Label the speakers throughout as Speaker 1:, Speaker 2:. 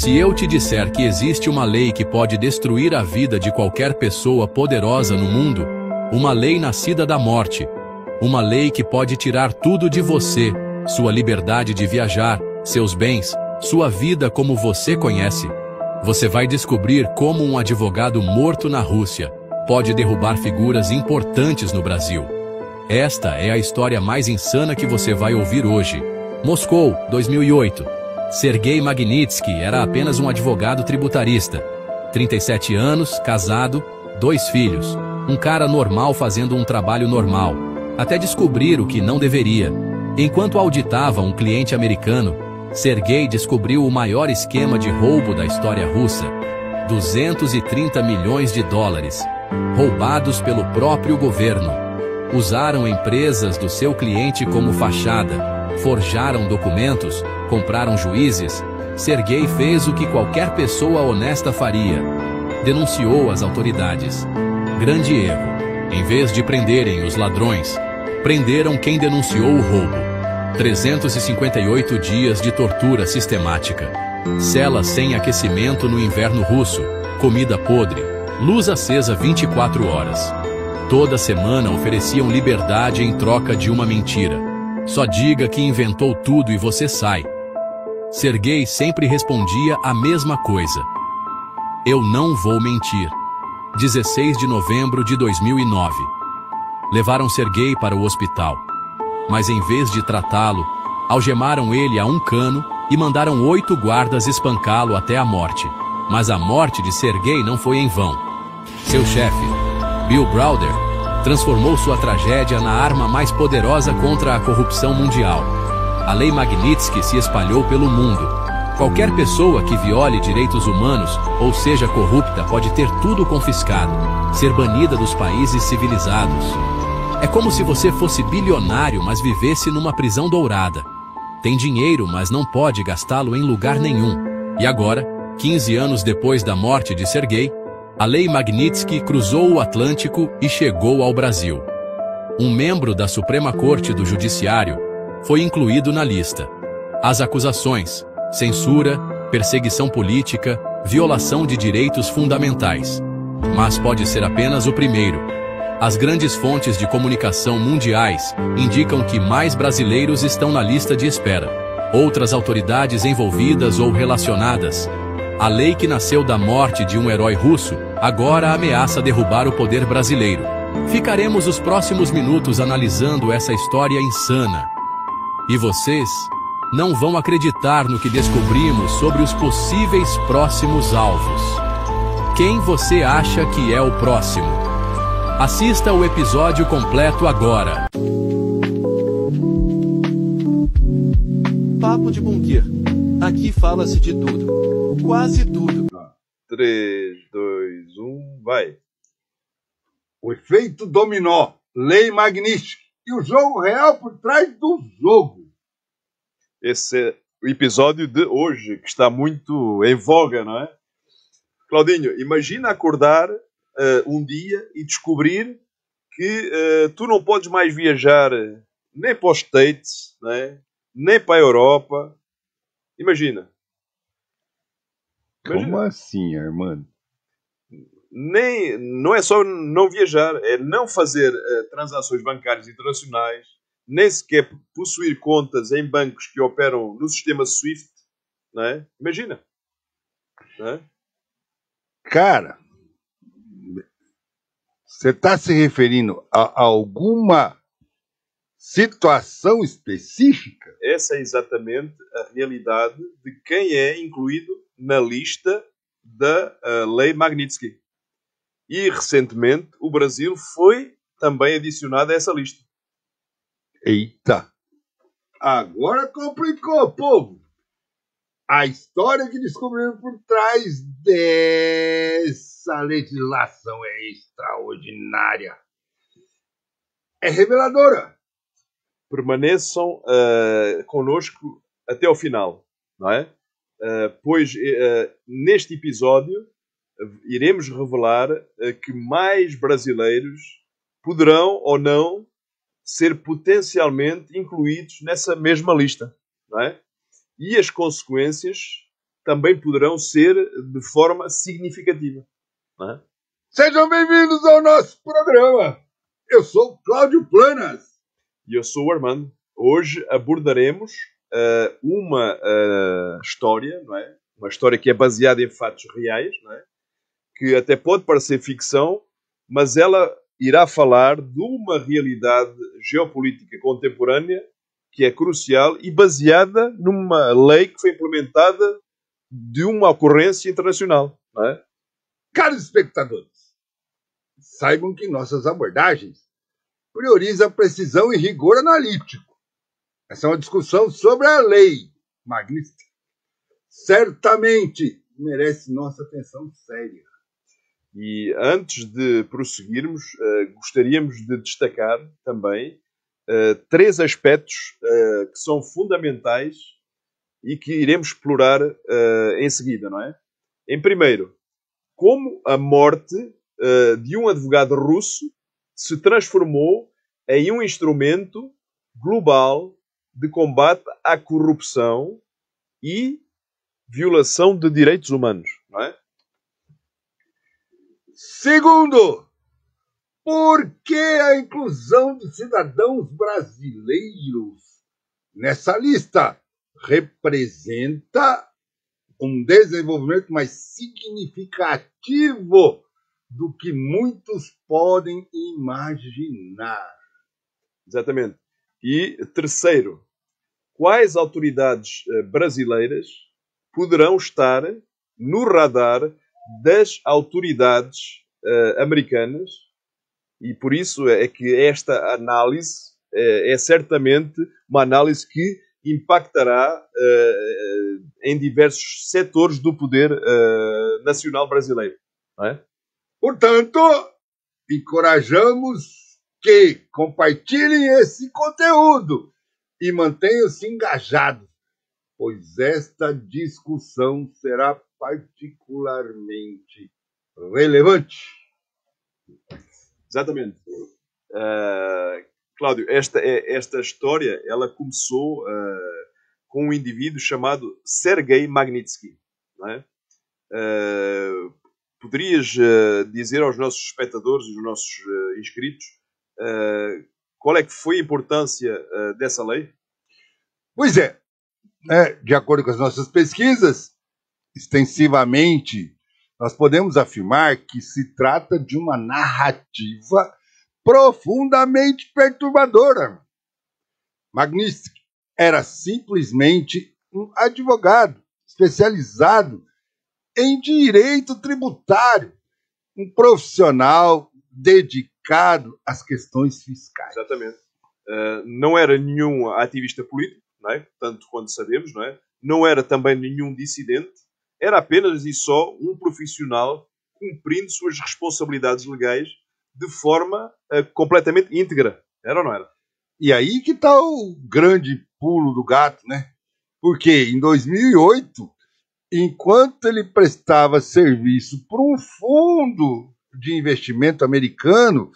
Speaker 1: Se eu te disser que existe uma lei que pode destruir a vida de qualquer pessoa poderosa no mundo, uma lei nascida da morte, uma lei que pode tirar tudo de você, sua liberdade de viajar, seus bens, sua vida como você conhece, você vai descobrir como um advogado morto na Rússia pode derrubar figuras importantes no Brasil. Esta é a história mais insana que você vai ouvir hoje. Moscou, 2008. Sergei Magnitsky era apenas um advogado tributarista. 37 anos, casado, 2 filhos. Um cara normal fazendo um trabalho normal, até descobrir o que não deveria. Enquanto auditava um cliente americano, Sergei descobriu o maior esquema de roubo da história russa. 230 milhões de dólares, roubados pelo próprio governo. Usaram empresas do seu cliente como fachada, forjaram documentos, compraram juízes. Sergei fez o que qualquer pessoa honesta faria. Denunciou as autoridades. Grande erro. Em vez de prenderem os ladrões, prenderam quem denunciou o roubo. 358 dias de tortura sistemática. Celas sem aquecimento no inverno russo, comida podre, luz acesa 24 horas. Toda semana ofereciam liberdade em troca de uma mentira. Só diga que inventou tudo e você sai. Sergei sempre respondia a mesma coisa. Eu não vou mentir. 16 de novembro de 2009. Levaram Sergei para o hospital. Mas em vez de tratá-lo, algemaram ele a um cano e mandaram 8 guardas espancá-lo até a morte. Mas a morte de Sergei não foi em vão. Seu chefe, Bill Browder, transformou sua tragédia na arma mais poderosa contra a corrupção mundial. A Lei Magnitsky se espalhou pelo mundo. Qualquer pessoa que viole direitos humanos ou seja corrupta pode ter tudo confiscado, ser banida dos países civilizados. É como se você fosse bilionário, mas vivesse numa prisão dourada. Tem dinheiro, mas não pode gastá-lo em lugar nenhum. E agora, 15 anos depois da morte de Sergei, a Lei Magnitsky cruzou o Atlântico e chegou ao Brasil. Um membro da Suprema Corte do Judiciário foi incluído na lista. As acusações: censura, perseguição política, violação de direitos fundamentais. Mas pode ser apenas o primeiro. As grandes fontes de comunicação mundiais indicam que mais brasileiros estão na lista de espera. Outras autoridades envolvidas ou relacionadas. A lei que nasceu da morte de um herói russo agora ameaça derrubar o poder brasileiro. Ficaremos os próximos minutos analisando essa história insana. E vocês não vão acreditar no que descobrimos sobre os possíveis próximos alvos. Quem você acha que é o próximo? Assista o episódio completo agora.
Speaker 2: Papo de Bunker. Aqui fala-se de tudo. Quase tudo.
Speaker 3: 3, 2, 1, vai.
Speaker 4: O efeito dominó, Lei Magnitsky e o jogo real por trás do jogo.
Speaker 3: Esse é o episódio de hoje, que está muito em voga, não é? Claudinho, imagina acordar um dia e descobrir que tu não podes mais viajar nem para os States, não é? Nem para a Europa. Imagina.
Speaker 4: Como assim, Armando?
Speaker 3: Não é só não viajar, é não fazer transações bancárias internacionais, nem sequer possuir contas em bancos que operam no sistema SWIFT, não é? Imagina. Não é?
Speaker 4: Cara, você está se referindo a alguma situação específica?
Speaker 3: Essa é exatamente a realidade de quem é incluído na lista da Lei Magnitsky. E, recentemente, o Brasil foi também adicionado a essa lista.
Speaker 4: Eita! Agora complicou, povo! A história que descobrimos por trás dessa legislação é extraordinária. É reveladora.
Speaker 3: Permaneçam conosco até ao final, não é? Pois neste episódio iremos revelar que mais brasileiros poderão ou não ser potencialmente incluídos nessa mesma lista, não é? E as consequências também poderão ser de forma significativa. Não é?
Speaker 4: Sejam bem-vindos ao nosso programa. Eu sou Cláudio Planas.
Speaker 3: E eu sou o Armando. Hoje abordaremos uma história, não é? Uma história que é baseada em fatos reais, não é? Que até pode parecer ficção, mas ela irá falar de uma realidade geopolítica contemporânea que é crucial e baseada numa lei que foi implementada de uma ocorrência internacional. Não é?
Speaker 4: Caros espectadores, saibam que nossas abordagens priorizam a precisão e rigor analítico. Essa é uma discussão sobre a lei Magnitsky. Certamente merece nossa atenção séria.
Speaker 3: E antes de prosseguirmos, gostaríamos de destacar também 3 aspectos que são fundamentais e que iremos explorar em seguida, não é? Em primeiro, como a morte de um advogado russo se transformou em um instrumento global de combate à corrupção e violação de direitos humanos, não é?
Speaker 4: Segundo, por que a inclusão de cidadãos brasileiros nessa lista representa um desenvolvimento mais significativo do que muitos podem imaginar?
Speaker 3: Exatamente. E terceiro, quais autoridades brasileiras poderão estar no radar das autoridades americanas? E por isso é que esta análise é certamente uma análise que impactará em diversos setores do poder nacional brasileiro. Não é?
Speaker 4: Portanto, encorajamos que compartilhem esse conteúdo e mantenham-se engajados, pois esta discussão será particularmente relevante.
Speaker 3: Exatamente. Cláudio, esta história ela começou com um indivíduo chamado Sergei Magnitsky. Não é? Poderias dizer aos nossos espectadores e aos nossos inscritos qual é que foi a importância dessa lei?
Speaker 4: Pois é, de acordo com as nossas pesquisas, extensivamente, nós podemos afirmar que se trata de uma narrativa profundamente perturbadora. Magnitsky era simplesmente um advogado especializado em direito tributário, um profissional dedicado às questões fiscais.
Speaker 3: Exatamente. Não era nenhum ativista político, não é? Tanto quanto sabemos, não é? Não era também nenhum dissidente, era apenas e só um profissional cumprindo suas responsabilidades legais de forma completamente íntegra. Era ou não era?
Speaker 4: E aí que está o grande pulo do gato, né? Porque em 2008, enquanto ele prestava serviço para um fundo de investimento americano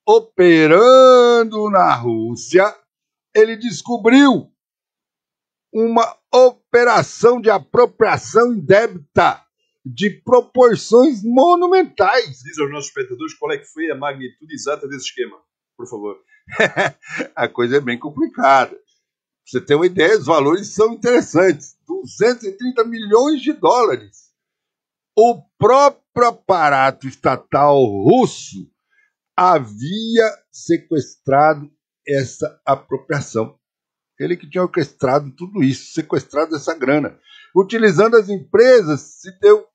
Speaker 4: operando na Rússia, ele descobriu uma operação de apropriação indébita de proporções monumentais.
Speaker 3: Diz aos nossos espectadores qual é que foi a magnitude exata desse esquema, por favor.
Speaker 4: A coisa é bem complicada. Pra você ter uma ideia, os valores são interessantes. 230 milhões de dólares. O próprio aparato estatal russo havia sequestrado essa apropriação. Ele que tinha orquestrado tudo isso, sequestrado essa grana, utilizando as empresas, se deu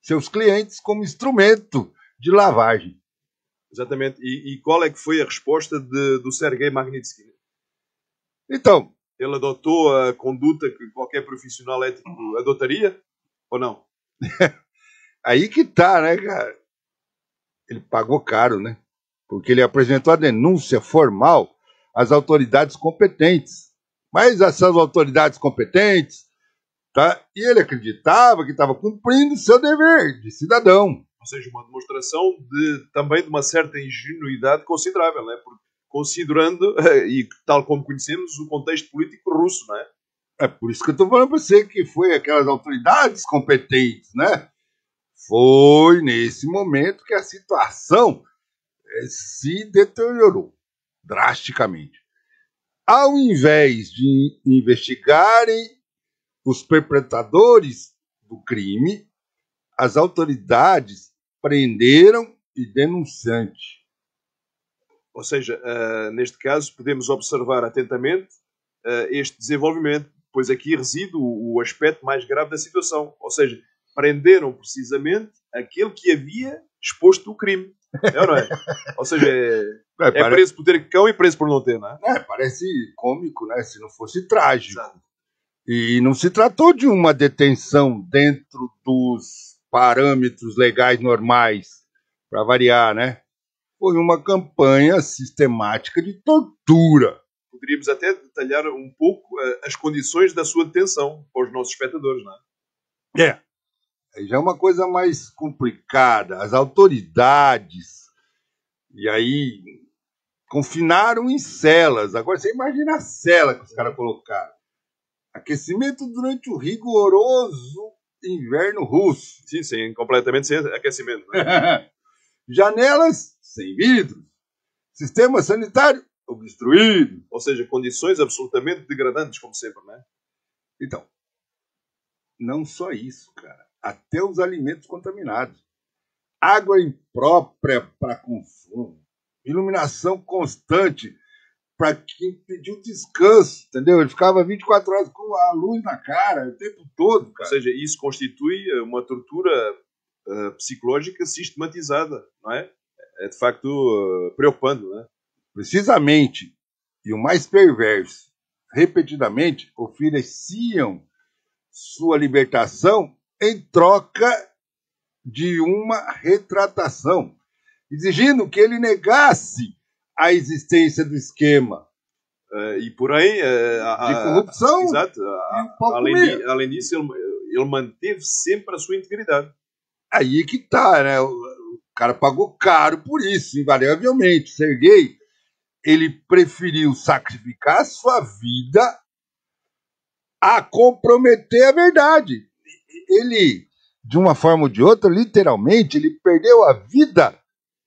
Speaker 4: seus clientes como instrumento de lavagem.
Speaker 3: Exatamente. E qual é que foi a resposta do Sergei Magnitsky?
Speaker 4: Então,
Speaker 3: ele adotou a conduta que qualquer profissional ético adotaria ou não?
Speaker 4: Aí que tá, né, cara? Ele pagou caro, né? Porque ele apresentou a denúncia formal às autoridades competentes. Mas essas autoridades competentes, tá? E ele acreditava que estava cumprindo seu dever de cidadão.
Speaker 3: Ou seja, uma demonstração também de uma certa ingenuidade considerável, né? Porque considerando, e tal como conhecemos, o contexto político russo, não é?
Speaker 4: É por isso que eu estou falando para você que foi aquelas autoridades competentes, né? Foi nesse momento que a situação se deteriorou drasticamente. Ao invés de investigarem os perpetradores do crime, as autoridades prenderam e denunciante.
Speaker 3: Ou seja, neste caso, podemos observar atentamente este desenvolvimento, pois aqui reside o aspecto mais grave da situação. Ou seja, prenderam precisamente aquele que havia exposto o crime. É ou não é? Ou seja, é preso por ter cão e preso por não ter, não é?
Speaker 4: Parece cômico, né? Se não fosse trágico.
Speaker 3: Exato.
Speaker 4: E não se tratou de uma detenção dentro dos parâmetros legais normais, para variar, né? Foi uma campanha sistemática de tortura.
Speaker 3: Poderíamos até detalhar um pouco as condições da sua detenção para os nossos espectadores, não é?
Speaker 4: Aí já é uma coisa mais complicada. As autoridades, e aí, confinaram em celas. Agora você imagina a cela que os caras colocaram. Aquecimento durante o rigoroso inverno russo.
Speaker 3: Sim, completamente sem aquecimento. Né?
Speaker 4: Janelas sem vidros. Sistema sanitário obstruído.
Speaker 3: Ou seja, condições absolutamente degradantes, como sempre, né?
Speaker 4: Então, não só isso, cara. Até os alimentos contaminados. Água imprópria para consumo. Iluminação constante para quem pediu descanso, entendeu? Ele ficava 24 horas com a luz na cara o tempo todo, cara.
Speaker 3: Ou seja, isso constitui uma tortura psicológica sistematizada, não é? É de facto preocupante, não é?
Speaker 4: Precisamente, e o mais perverso, repetidamente ofereciam sua libertação em troca de uma retratação, exigindo que ele negasse a existência do esquema.
Speaker 3: E porém...
Speaker 4: de corrupção.
Speaker 3: Exato. Além disso, ele manteve sempre a sua integridade.
Speaker 4: Aí que tá, né? O cara pagou caro por isso, invariavelmente. Serguei, ele preferiu sacrificar a sua vida a comprometer a verdade. Ele, de uma forma ou de outra, literalmente, ele perdeu a vida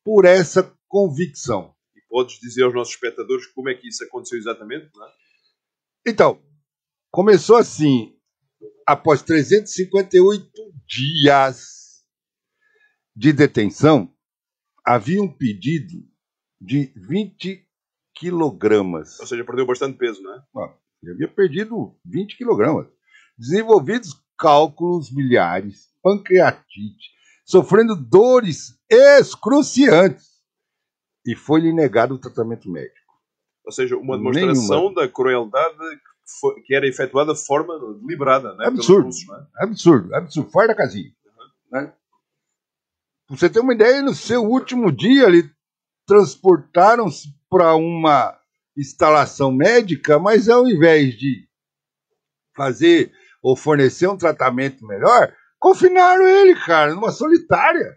Speaker 4: por essa convicção.
Speaker 3: E podes dizer aos nossos espectadores como é que isso aconteceu exatamente? Não é?
Speaker 4: Então, começou assim, após 358 dias de detenção, havia um pedido de 20 quilogramas.
Speaker 3: Ou seja, perdeu bastante peso, não é?
Speaker 4: Ele havia perdido 20 quilogramas. Desenvolvidos cálculos biliares, pancreatite, sofrendo dores excruciantes. E foi-lhe negado o tratamento médico.
Speaker 3: Ou seja, uma demonstração da crueldade que era efetuada de forma deliberada. Né?
Speaker 4: Absurdo,
Speaker 3: russos, não é?
Speaker 4: absurdo, fora da casinha. Né? Pra você ter uma ideia, no seu último dia, eles transportaram-se para uma instalação médica, mas ao invés de fazer ou fornecer um tratamento melhor, confinaram ele, cara, numa solitária.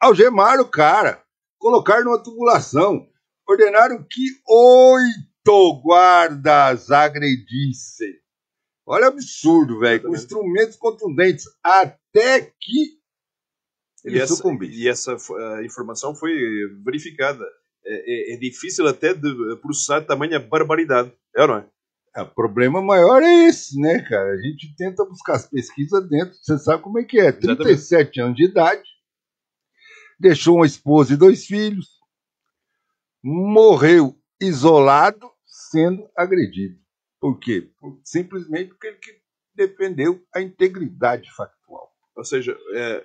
Speaker 4: Algemaram o cara, colocaram numa tubulação, ordenaram que 8 guardas agredissem. Olha o absurdo, velho, com instrumentos contundentes, até que ele sucumbisse.
Speaker 3: E essa informação foi verificada. É difícil até de processar tamanha barbaridade. É ou não é?
Speaker 4: O problema maior é esse, né, cara? A gente tenta buscar as pesquisas dentro, você sabe como é que é. 37 anos de idade, deixou uma esposa e 2 filhos, morreu isolado, sendo agredido. Por quê? Simplesmente porque ele defendeu a integridade factual.
Speaker 3: Ou seja,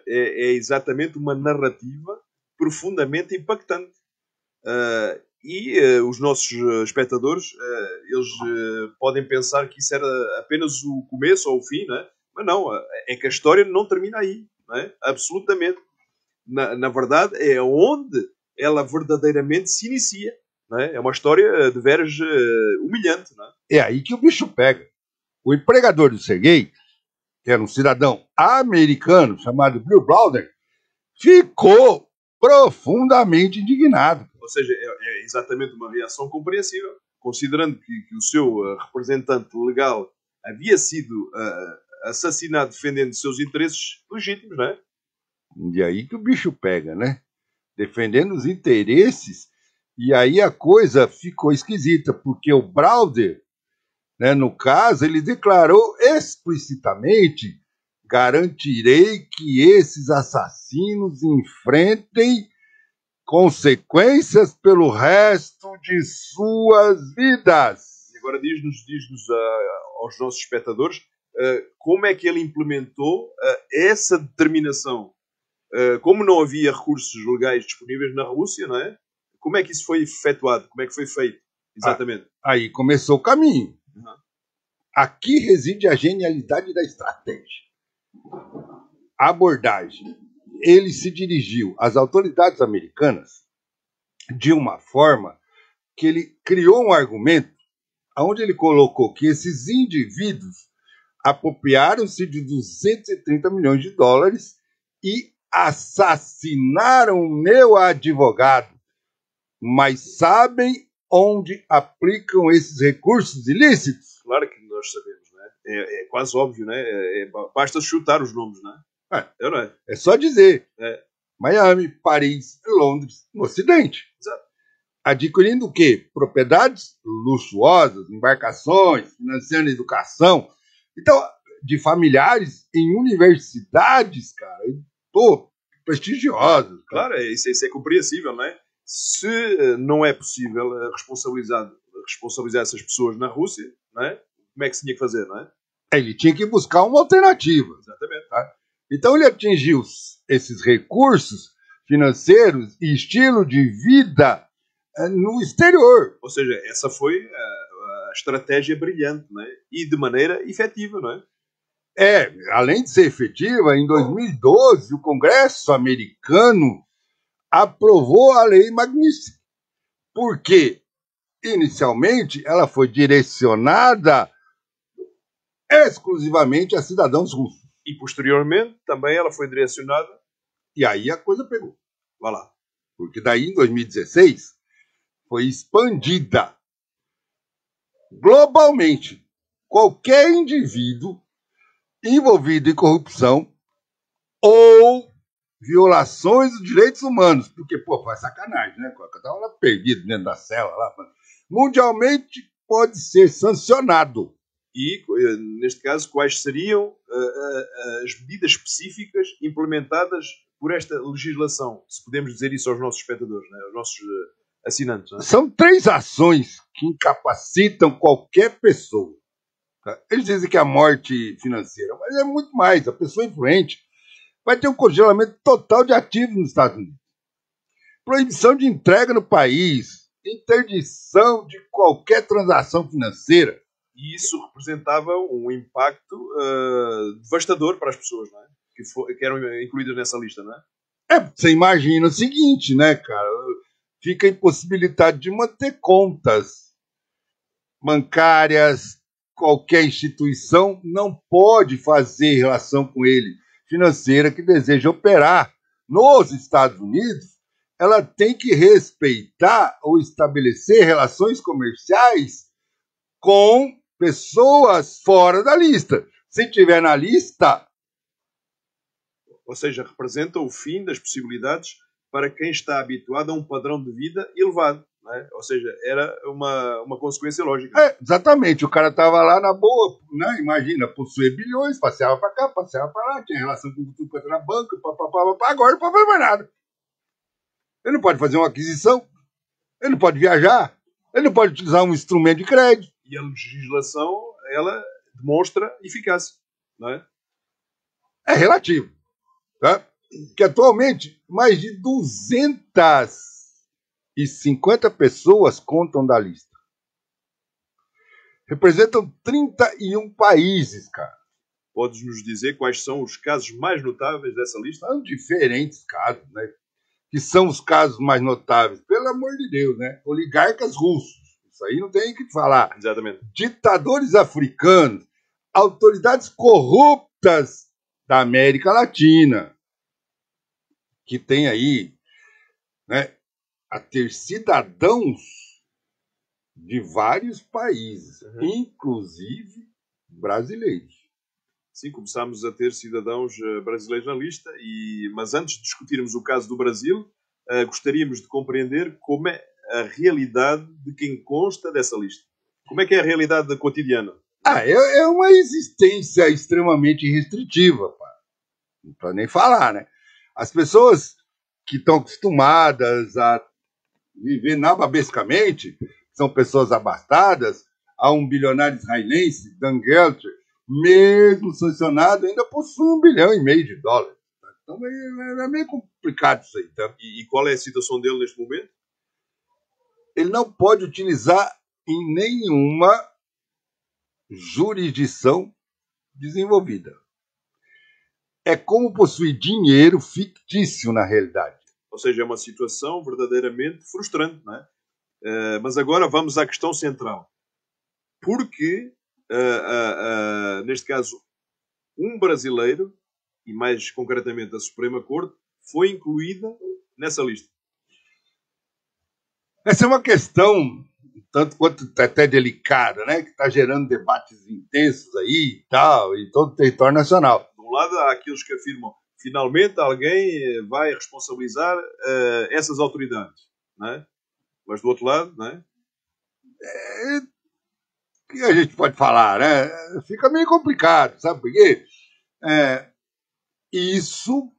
Speaker 3: é exatamente uma narrativa profundamente impactante. Os nossos espectadores, eles podem pensar que isso era apenas o começo ou o fim, não é? Mas não, é que a história não termina aí, não é? Absolutamente. Na verdade, é onde ela verdadeiramente se inicia, não é? É uma história de veras humilhante, não é?
Speaker 4: É aí que o bicho pega. O empregador do Serguei, que era um cidadão americano chamado Bill Browder, ficou profundamente indignado.
Speaker 3: Ou seja, é exatamente uma reação compreensível, considerando que o seu representante legal havia sido assassinado defendendo seus interesses legítimos, não é?
Speaker 4: E aí que o bicho pega, né? Defendendo os interesses, e aí a coisa ficou esquisita, porque o Browder, né, no caso, ele declarou explicitamente: garantirei que esses assassinos enfrentem consequências pelo resto de suas vidas.
Speaker 3: E agora diz-nos aos nossos espectadores como é que ele implementou essa determinação. Como não havia recursos legais disponíveis na Rússia, não é? Como é que isso foi efetuado? Como é que foi feito? Exatamente.
Speaker 4: Aí começou o caminho. Uhum. Aqui reside a genialidade da estratégia. A abordagem. Ele se dirigiu às autoridades americanas de uma forma que ele criou um argumento onde ele colocou que esses indivíduos apropriaram-se de 230 milhões de dólares e assassinaram meu advogado, mas sabem onde aplicam esses recursos ilícitos?
Speaker 3: Claro que nós sabemos, né? É quase óbvio, né? Basta chutar os nomes, né?
Speaker 4: Não é? É só dizer. Miami, Paris, Londres, no Ocidente.
Speaker 3: Exato.
Speaker 4: Adquirindo o quê? Propriedades luxuosas, embarcações, financiando educação. Então, de familiares em universidades, cara, prestigiosas.
Speaker 3: Claro, isso é compreensível, não é? Se não é possível responsabilizar essas pessoas na Rússia, não é? Como é que se tinha que fazer, não é?
Speaker 4: Ele tinha que buscar uma alternativa.
Speaker 3: Exatamente.
Speaker 4: Tá? Então ele atingiu esses recursos financeiros e estilo de vida no exterior.
Speaker 3: Ou seja, essa foi a estratégia brilhante, não é? E de maneira efetiva, não é?
Speaker 4: Além de ser efetiva, em 2012 o Congresso americano aprovou a Lei Magnitsky, porque inicialmente ela foi direcionada exclusivamente a cidadãos russos.
Speaker 3: E posteriormente também ela foi direcionada.
Speaker 4: E aí a coisa pegou.
Speaker 3: Vai lá.
Speaker 4: Porque daí em 2016 foi expandida globalmente. Qualquer indivíduo envolvido em corrupção ou violações dos direitos humanos, porque, faz sacanagem, né? Tava lá perdido dentro da cela lá. Mundialmente pode ser sancionado.
Speaker 3: E, neste caso, quais seriam as medidas específicas implementadas por esta legislação? Se podemos dizer isso aos nossos espectadores, né? Aos nossos assinantes. Né?
Speaker 4: São 3 ações que incapacitam qualquer pessoa. Tá? Eles dizem que é a morte financeira, mas é muito mais. A pessoa influente vai ter um congelamento total de ativos nos Estados Unidos. Proibição de entrega no país, interdição de qualquer transação financeira.
Speaker 3: E isso representava um impacto devastador para as pessoas, não é? Que eram incluídas nessa lista, não é?
Speaker 4: Você imagina o seguinte, né, cara? Fica a impossibilidade de manter contas bancárias, qualquer instituição não pode fazer relação com ele financeira que deseja operar nos Estados Unidos. Ela tem que respeitar ou estabelecer relações comerciais com pessoas fora da lista. Se tiver na lista...
Speaker 3: Ou seja, representa o fim das possibilidades para quem está habituado a um padrão de vida elevado. Não é? Ou seja, era uma consequência lógica.
Speaker 4: Exatamente. O cara estava lá na boa, né? Imagina, possuía bilhões, passeava para cá, passeava para lá, tinha relação com tudo quanto era banco, agora não pode fazer mais nada. Ele não pode fazer uma aquisição, ele não pode viajar, ele não pode utilizar um instrumento de crédito.
Speaker 3: E a legislação, ela demonstra eficácia, não é?
Speaker 4: É relativo. Tá? Que atualmente mais de 250 pessoas contam da lista. Representam 31 países, cara.
Speaker 3: Podes nos dizer quais são os casos mais notáveis dessa lista?
Speaker 4: São diferentes casos, né? Que são os casos mais notáveis, pelo amor de Deus, né? Oligarcas russos. Isso aí não tem o que falar.
Speaker 3: Exatamente.
Speaker 4: Ditadores africanos, autoridades corruptas da América Latina, que tem aí, né, a ter cidadãos de vários países, inclusive brasileiros.
Speaker 3: Sim, começámos a ter cidadãos brasileiros na lista, mas antes de discutirmos o caso do Brasil, gostaríamos de compreender como é a realidade de quem consta dessa lista. Como é que é a realidade cotidiana?
Speaker 4: É uma existência extremamente restritiva, pá. Não precisa nem falar, né? As pessoas que estão acostumadas a viver nababescamente, são pessoas abastadas, há um bilionário israelense, Dan Gelter, mesmo sancionado, ainda possui $1,5 bilhão. Então é meio complicado isso aí. Tá?
Speaker 3: E qual é a situação dele neste momento?
Speaker 4: Ele não pode utilizar em nenhuma jurisdição desenvolvida. É como possuir dinheiro fictício na realidade.
Speaker 3: Ou seja, é uma situação verdadeiramente frustrante, não é? Mas agora vamos à questão central. Por que, neste caso, um brasileiro, e mais concretamente a Suprema Corte, foi incluída nessa lista?
Speaker 4: Essa é uma questão, tanto quanto até delicada, né? Que está gerando debates intensos aí e tal, em todo o território nacional.
Speaker 3: De um lado, há aqueles que afirmam finalmente alguém vai responsabilizar essas autoridades, não é? Mas do outro lado, não é?
Speaker 4: O que a gente pode falar, né? Fica meio complicado, sabe por quê? Isso,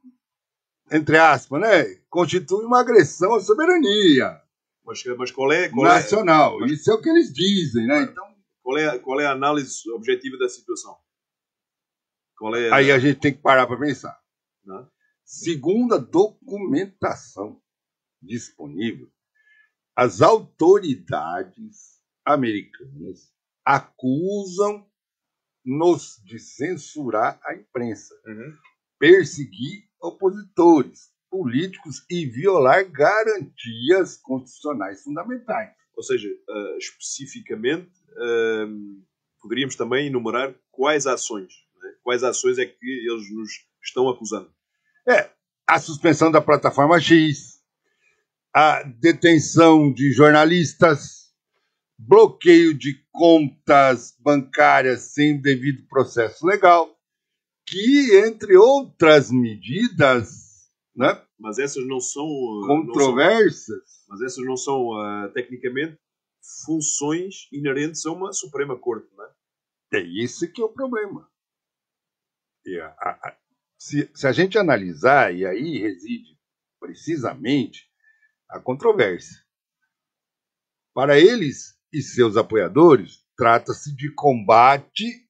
Speaker 4: entre aspas, né? Constitui uma agressão à soberania.
Speaker 3: Mas qual é
Speaker 4: nacional. Isso é o que eles dizem, né? Então,
Speaker 3: qual é a análise objetiva da situação?
Speaker 4: Aí a gente tem que parar para pensar.
Speaker 3: Não?
Speaker 4: Segundo a documentação disponível, as autoridades americanas acusam-nos de censurar a imprensa, perseguir opositores políticos e violar garantias constitucionais fundamentais.
Speaker 3: Ou seja, especificamente, poderíamos também enumerar quais ações, né? Quais ações é que eles nos estão acusando?
Speaker 4: A suspensão da plataforma X, a detenção de jornalistas, bloqueio de contas bancárias sem devido processo legal, que, entre outras medidas, né,
Speaker 3: mas essas não são
Speaker 4: controversas.
Speaker 3: Mas essas não são, tecnicamente, funções inerentes a uma Suprema Corte, não é?
Speaker 4: É isso que é o problema. Se a gente analisar, e aí reside precisamente a controvérsia. Para eles e seus apoiadores, trata-se de combate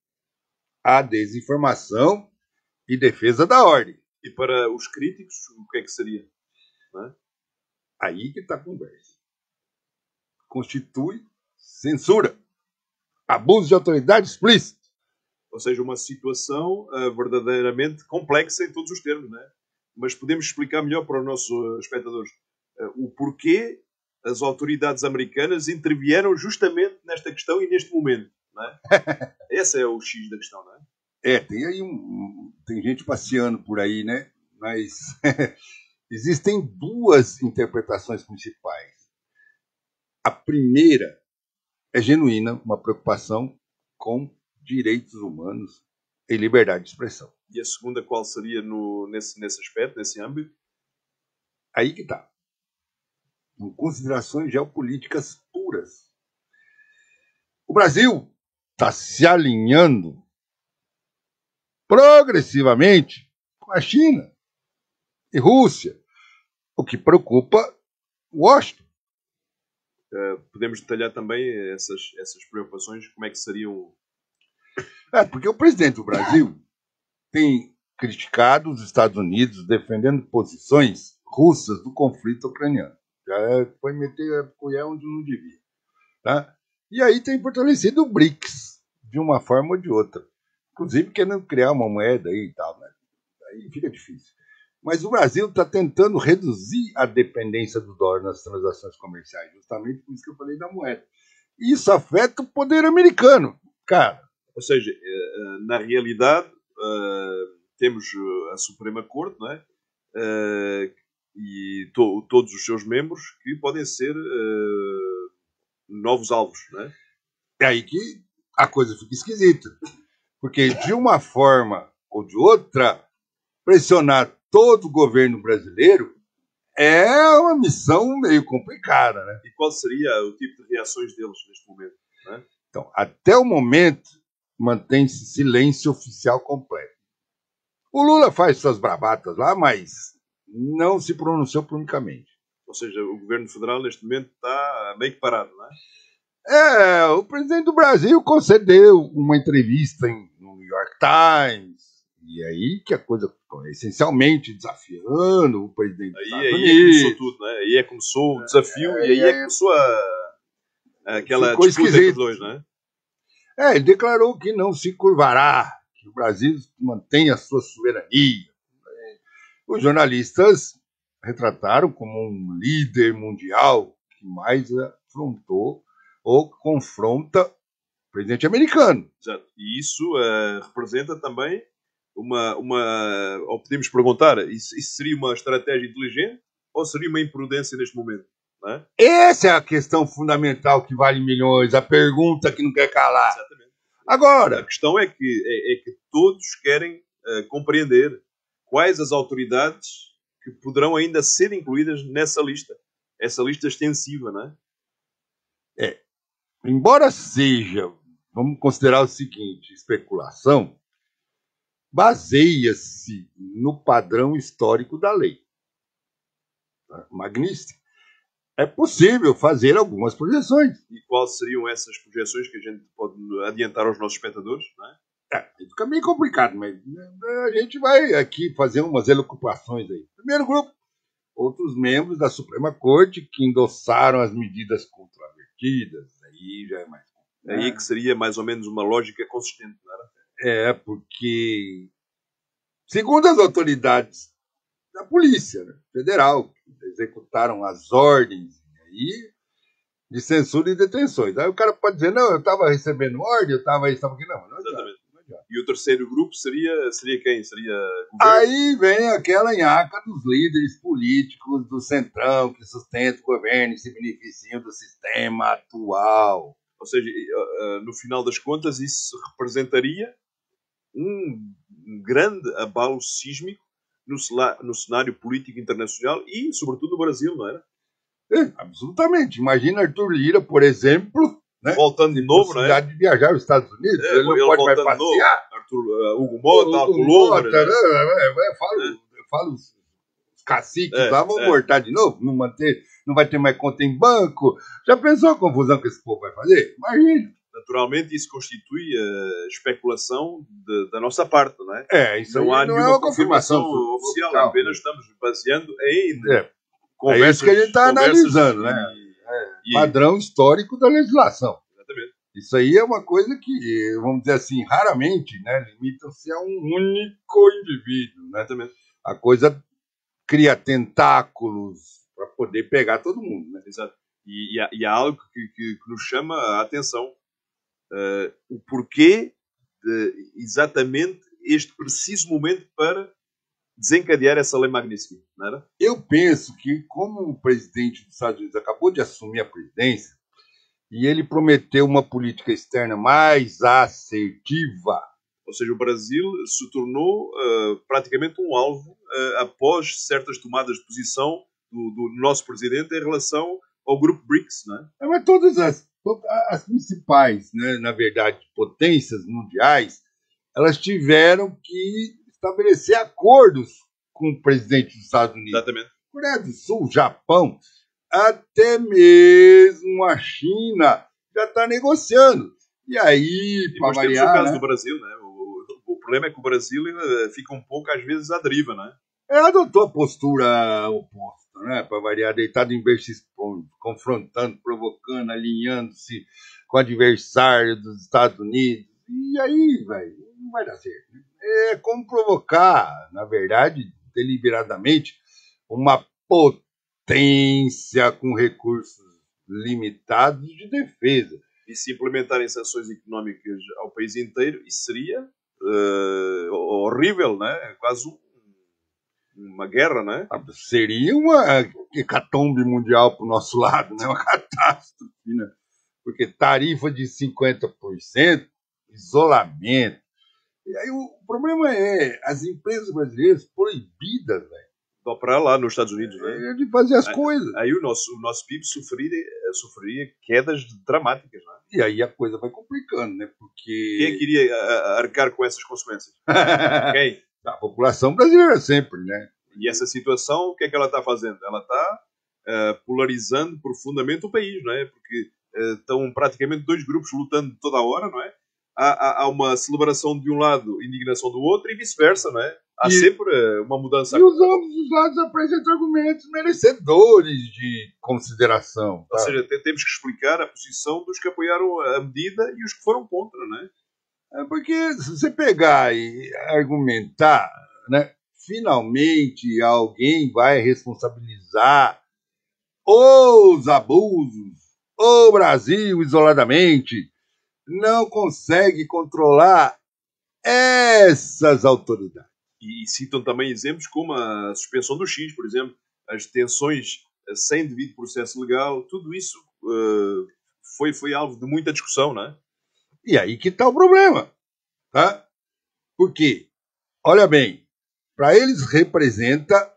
Speaker 4: à desinformação e defesa da ordem.
Speaker 3: E para os críticos, o que é que seria? Não é?
Speaker 4: Aí que está a conversa. Constitui censura. Abuso de autoridade explícito.
Speaker 3: Ou seja, uma situação verdadeiramente complexa em todos os termos, não é? Mas podemos explicar melhor para os nossos espectadores o porquê as autoridades americanas intervieram justamente nesta questão e neste momento, não é? Esse é o X da questão, não é?
Speaker 4: Tem aí tem gente passeando por aí, né? Mas existem duas interpretações principais. A primeira é genuína, uma preocupação com direitos humanos e liberdade de expressão.
Speaker 3: E a segunda qual seria nesse aspecto, nesse âmbito?
Speaker 4: Aí que está. Em considerações geopolíticas puras. O Brasil está se alinhando progressivamente com a China e Rússia, o que preocupa Washington.
Speaker 3: Podemos detalhar também essas preocupações, como é que seriam?
Speaker 4: Porque o presidente do Brasil tem criticado os Estados Unidos defendendo posições russas do conflito ucraniano. Já foi meter a colher onde não devia. Tá? E aí tem fortalecido o BRICS, de uma forma ou de outra. Inclusive querendo criar uma moeda aí e tal. Né? Aí fica difícil. Mas o Brasil está tentando reduzir a dependência do dólar nas transações comerciais, justamente por isso que eu falei da moeda. E isso afeta o poder americano, cara.
Speaker 3: Ou seja, na realidade, temos a Suprema Corte, não é? E todos os seus membros que podem ser novos alvos, não é?
Speaker 4: É aí que a coisa fica esquisita. Porque, de uma forma ou de outra, pressionar todo o governo brasileiro é uma missão meio complicada, né?
Speaker 3: E qual seria o tipo de reações deles neste momento? Né?
Speaker 4: Então, até o momento, mantém-se silêncio oficial completo. O Lula faz suas bravatas lá, mas não se pronunciou publicamente.
Speaker 3: Ou seja, o governo federal neste momento está meio que parado, não é?
Speaker 4: O presidente do Brasil concedeu uma entrevista no New York Times, e aí que a coisa essencialmente desafiando o presidente dos Estados Unidos.
Speaker 3: Aí começou tudo, né? Aí começou o desafio e aí começou aquela disputa entre os dois, não é?
Speaker 4: Ele declarou que não se curvará, que o Brasil mantém a sua soberania. Os jornalistas retrataram como um líder mundial que mais afrontou ou confronta o presidente americano.
Speaker 3: Exato. E isso representa também ou podemos perguntar, isso seria uma estratégia inteligente ou seria uma imprudência neste momento? Não é?
Speaker 4: Essa é a questão fundamental que vale milhões, a pergunta que não quer calar.
Speaker 3: Exatamente.
Speaker 4: Agora,
Speaker 3: a questão é que todos querem compreender quais as autoridades que poderão ainda ser incluídas nessa lista. Essa lista extensiva, não é?
Speaker 4: Embora seja, vamos considerar o seguinte, especulação, baseia-se no padrão histórico da lei. Magnífico. É possível fazer algumas projeções.
Speaker 3: E quais seriam essas projeções que a gente pode adiantar aos nossos espectadores? Não é?
Speaker 4: Fica meio complicado, mas a gente vai aqui fazer umas elucubrações aí. Primeiro grupo, outros membros da Suprema Corte que endossaram as medidas controvertidas. Aí já é mais...
Speaker 3: Aí que seria mais ou menos uma lógica consistente, não era?
Speaker 4: Porque, segundo as autoridades da Polícia Federal, que executaram as ordens aí, de censura e detenções. Aí o cara pode dizer, não, eu estava recebendo ordem, eu estava aí, estava aqui. Não
Speaker 3: exatamente. E o terceiro grupo seria quem? Seria governo?
Speaker 4: Aí vem aquela nhaca dos líderes políticos do Centrão que sustentam o governo e se beneficiam do sistema atual.
Speaker 3: Ou seja, no final das contas, isso representaria um grande abalo sísmico no cenário político internacional e, sobretudo, no Brasil, não era?
Speaker 4: Absolutamente. Imagina Arthur Lira, por exemplo, né?
Speaker 3: Voltando de novo, não é?
Speaker 4: De viajar aos Estados Unidos, ele não pode mais passear.
Speaker 3: Hugo Mota, Alcolumbre.
Speaker 4: Eu falo os caciques lá vão voltar de novo, não vai ter mais conta em banco. Já pensou a confusão que esse povo vai fazer? Imagina.
Speaker 3: Naturalmente, isso constitui especulação da nossa parte, não é?
Speaker 4: Isso
Speaker 3: não há nenhuma
Speaker 4: uma confirmação
Speaker 3: oficial, apenas estamos baseando em
Speaker 4: conversas. É isso que a gente está analisando, né? Padrão histórico da legislação.
Speaker 3: Exatamente.
Speaker 4: Isso aí é uma coisa que, vamos dizer assim, raramente, né, limita-se a um único indivíduo. Né?
Speaker 3: Exatamente.
Speaker 4: A coisa cria tentáculos para poder pegar todo mundo. Né?
Speaker 3: Exato. E há algo que nos chama a atenção. O porquê de exatamente este preciso momento para desencadear essa lei magnífica, não era?
Speaker 4: Eu penso que, como o presidente dos Estados Unidos acabou de assumir a presidência e ele prometeu uma política externa mais assertiva,
Speaker 3: ou seja, o Brasil se tornou praticamente um alvo após certas tomadas de posição do nosso presidente em relação ao grupo BRICS, não é?
Speaker 4: Mas todas as principais, né, na verdade, potências mundiais, elas tiveram que estabelecer acordos com o presidente dos Estados Unidos.
Speaker 3: Exatamente.
Speaker 4: Coreia do Sul, Japão, até mesmo a China já está negociando. E aí, para variar...
Speaker 3: Temos o caso do Brasil, né? O problema é que o Brasil fica um pouco, às vezes, à deriva, né?
Speaker 4: Adotou a postura oposta, né? Para variar, deitado em berço expondo, confrontando, provocando, alinhando-se com o adversário dos Estados Unidos. E aí, velho, não vai dar certo. É como provocar, na verdade, deliberadamente, uma potência com recursos limitados de defesa.
Speaker 3: E se implementarem sanções económicas ao país inteiro, isso seria horrível, né? Quase uma guerra, né?
Speaker 4: Seria uma hecatombe mundial para o nosso lado, né? Uma catástrofe, né? Porque tarifa de 50%, isolamento, E aí o problema é as empresas brasileiras proibidas, velho,
Speaker 3: De operar lá nos Estados Unidos, né?
Speaker 4: de fazer as coisas.
Speaker 3: Aí o nosso PIB sofreria quedas dramáticas, não é?
Speaker 4: E aí a coisa vai complicando, né? Porque
Speaker 3: Quem é que iria arcar com essas consequências? Quem?
Speaker 4: a população brasileira sempre, né?
Speaker 3: E essa situação, o que é que ela está fazendo? Ela está polarizando profundamente o país, não é? Porque estão praticamente dois grupos lutando toda a hora, não é? Há uma celebração de um lado, indignação do outro e vice-versa, não é? Há sempre uma mudança.
Speaker 4: E os ambos os lados apresentam argumentos merecedores de consideração.
Speaker 3: Ou seja, temos que explicar a posição dos que apoiaram a medida e os que foram contra, não é?
Speaker 4: É porque se você pegar e argumentar, né, finalmente alguém vai responsabilizar os abusos. O Brasil, isoladamente, não consegue controlar essas autoridades.
Speaker 3: E citam também exemplos como a suspensão do X, por exemplo, as detenções sem devido processo legal, tudo isso foi alvo de muita discussão, não é?
Speaker 4: E aí que está o problema. Tá? Porque, olha bem, para eles representa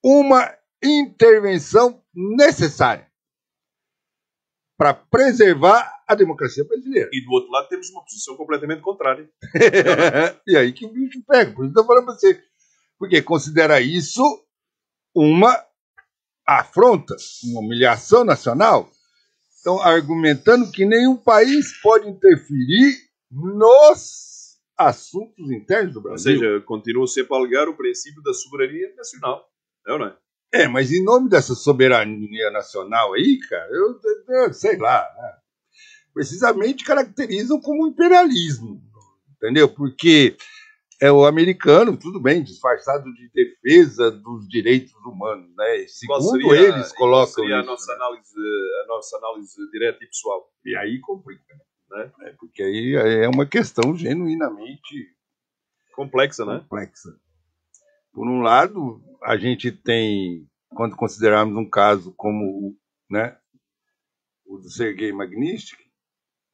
Speaker 4: uma intervenção necessária para preservar a democracia brasileira.
Speaker 3: E do outro lado temos uma posição completamente contrária.
Speaker 4: E aí que o bicho pega. Por isso eu estou falando para você. Porque considera isso uma afronta, uma humilhação nacional. Estão argumentando que nenhum país pode interferir nos assuntos internos do Brasil.
Speaker 3: Ou seja, continuam sempre a alegar o princípio da soberania nacional. É ou não é?
Speaker 4: É, mas em nome dessa soberania nacional aí, cara, eu sei lá, né? Precisamente caracterizam como imperialismo, entendeu? Porque é o americano, tudo bem, disfarçado de defesa dos direitos humanos, né? Segundo eles colocam
Speaker 3: seria
Speaker 4: isso,
Speaker 3: a nossa análise direta e pessoal.
Speaker 4: E aí complica, né? Porque aí é uma questão genuinamente
Speaker 3: complexa, né?
Speaker 4: Por um lado, a gente tem, quando considerarmos um caso como, né, o do Sergei Magnitsky,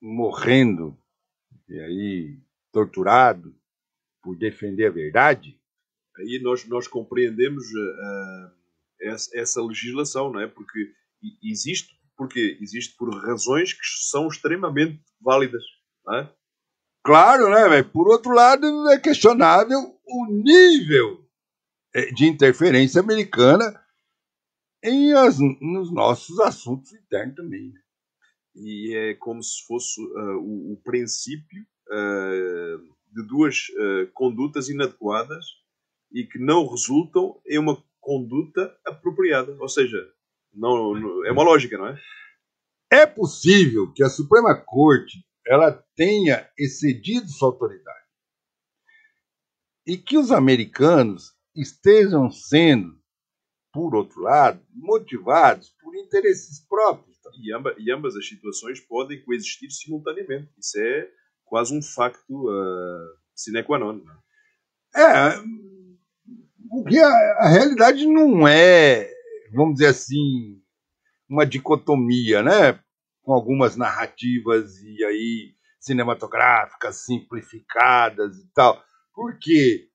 Speaker 4: morrendo e aí torturado por defender a verdade.
Speaker 3: Aí nós compreendemos essa legislação, não é? Porque existe por razões que são extremamente válidas, não é?
Speaker 4: Claro, né, velho? Por outro lado, é questionável o nível de interferência americana nos nossos assuntos internos também.
Speaker 3: E é como se fosse o princípio de duas condutas inadequadas e que não resultam em uma conduta apropriada. Ou seja, não, é uma lógica, não é?
Speaker 4: É possível que a Suprema Corte ela tenha excedido sua autoridade e que os americanos estejam sendo, por outro lado, motivados por interesses próprios.
Speaker 3: E ambas as situações podem coexistir simultaneamente. Isso é quase um facto sine qua non. Não é?
Speaker 4: Porque a realidade não é, vamos dizer assim, uma dicotomia, né? Com algumas narrativas e aí cinematográficas simplificadas e tal. Por quê?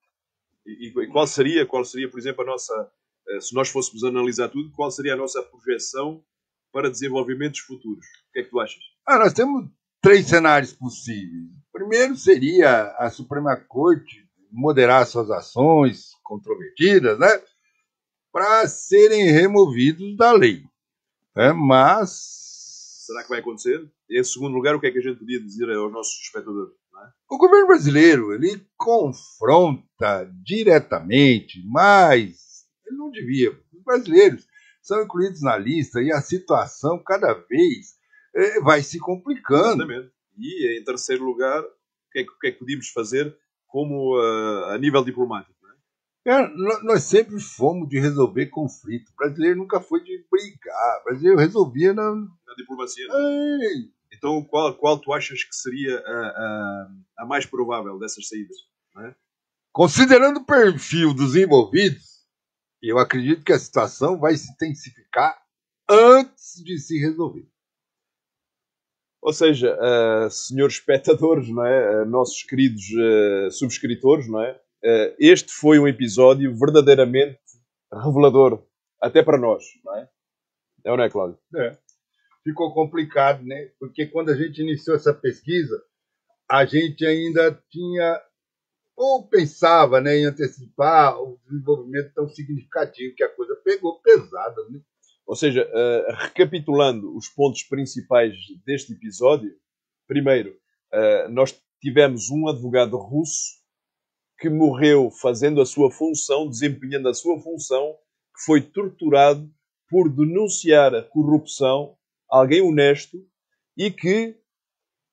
Speaker 3: E qual seria, por exemplo, a nossa, se nós fôssemos analisar tudo, qual seria a nossa projeção para desenvolvimentos futuros? O que é que tu achas?
Speaker 4: Nós temos 3 cenários possíveis. Primeiro seria a Suprema Corte moderar suas ações controvertidas, né, para serem removidos da lei. Mas...
Speaker 3: será que vai acontecer? E, em segundo lugar, o que é que a gente podia dizer aos nossos espectadores? Não é?
Speaker 4: O governo brasileiro, ele confronta diretamente, mas ele não devia. Os brasileiros são incluídos na lista e a situação cada vez vai se complicando.
Speaker 3: Exatamente. E, em terceiro lugar, o que é que podíamos fazer como a nível diplomático?
Speaker 4: Nós sempre fomos de resolver conflito. O brasileiro nunca foi de brigar. O brasileiro resolvia na
Speaker 3: diplomacia. Né? Então, qual tu achas que seria a mais provável dessas saídas? Não é?
Speaker 4: Considerando o perfil dos envolvidos, eu acredito que a situação vai se intensificar antes de se resolver.
Speaker 3: Ou seja, senhores espectadores, não é? Nossos queridos subscritores, não é? Este foi um episódio verdadeiramente revelador, até para nós, não é? É ou não é, Cláudio?
Speaker 4: É. Ficou complicado, né? Porque quando a gente iniciou essa pesquisa, a gente ainda tinha, ou pensava, né, em antecipar o desenvolvimento tão significativo que a coisa pegou pesada, né?
Speaker 3: Ou seja, recapitulando os pontos principais deste episódio, primeiro, nós tivemos um advogado russo que morreu fazendo a sua função, desempenhando a sua função, que foi torturado por denunciar a corrupção, alguém honesto, e que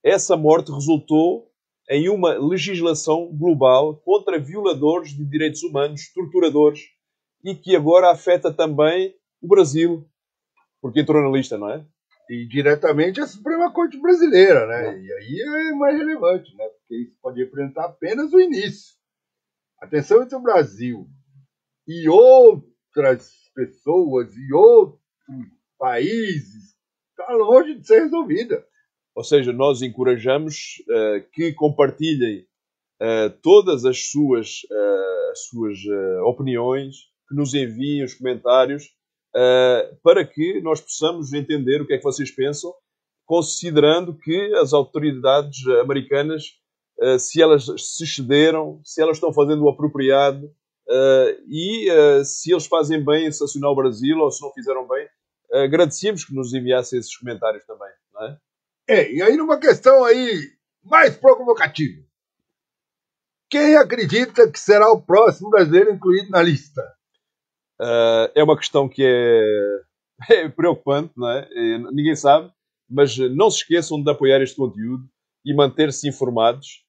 Speaker 3: essa morte resultou em uma legislação global contra violadores de direitos humanos, torturadores, e que agora afeta também o Brasil, porque entrou na lista, não é?
Speaker 4: E diretamente a Suprema Corte Brasileira, né? E aí é mais relevante, né? Porque isso pode representar apenas o início. A tensão entre o Brasil e outras pessoas e outros países está longe de ser resolvida.
Speaker 3: Ou seja, nós encorajamos que compartilhem todas as suas opiniões, que nos enviem os comentários, para que nós possamos entender o que é que vocês pensam, considerando que as autoridades americanas, se elas se excederam, se elas estão fazendo o apropriado, e se eles fazem bem em sancionar o Brasil, ou se não fizeram bem, agradecíamos que nos enviassem esses comentários também, não é?
Speaker 4: E aí numa questão aí mais provocativa. Quem acredita que será o próximo brasileiro incluído na lista?
Speaker 3: É uma questão que é preocupante, não é? Ninguém sabe, mas não se esqueçam de apoiar este conteúdo e manter-se informados,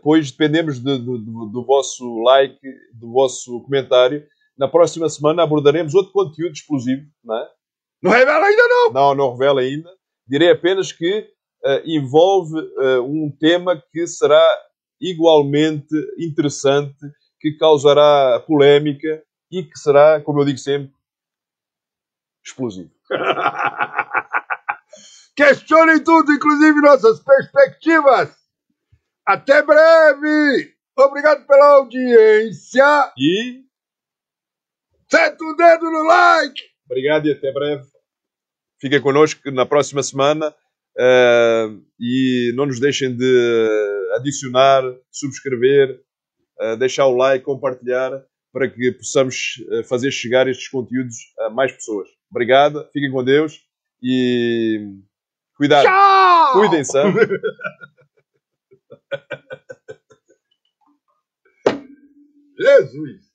Speaker 3: pois dependemos do vosso like, do vosso comentário. Na próxima semana abordaremos outro conteúdo explosivo, não é?
Speaker 4: Não revela ainda não!
Speaker 3: Não revela ainda. Direi apenas que envolve um tema que será igualmente interessante, que causará polémica e que será, como eu digo sempre, explosivo.
Speaker 4: Questionem tudo, inclusive nossas perspectivas. Até breve! Obrigado pela audiência.
Speaker 3: E
Speaker 4: senta o dedo no like!
Speaker 3: Obrigado e até breve. Fiquem connosco na próxima semana e não nos deixem de adicionar, subscrever, deixar o like, compartilhar, para que possamos fazer chegar estes conteúdos a mais pessoas. Obrigado, fiquem com Deus e cuidado.
Speaker 4: Tchau!
Speaker 3: Cuidem-se.
Speaker 4: Jesus!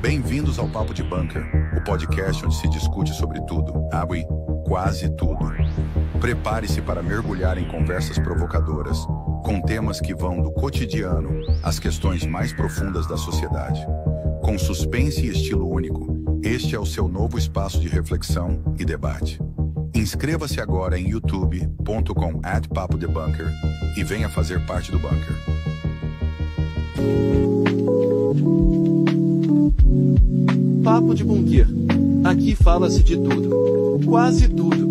Speaker 5: Bem-vindos ao Papo de Bunker, o podcast onde se discute sobre tudo, abre quase tudo. Prepare-se para mergulhar em conversas provocadoras, com temas que vão do cotidiano às questões mais profundas da sociedade. Com suspense e estilo único, este é o seu novo espaço de reflexão e debate. Inscreva-se agora em youtube.com/papodebunker e venha fazer parte do Bunker.
Speaker 2: Papo de Bunker. Aqui fala-se de tudo. Quase tudo.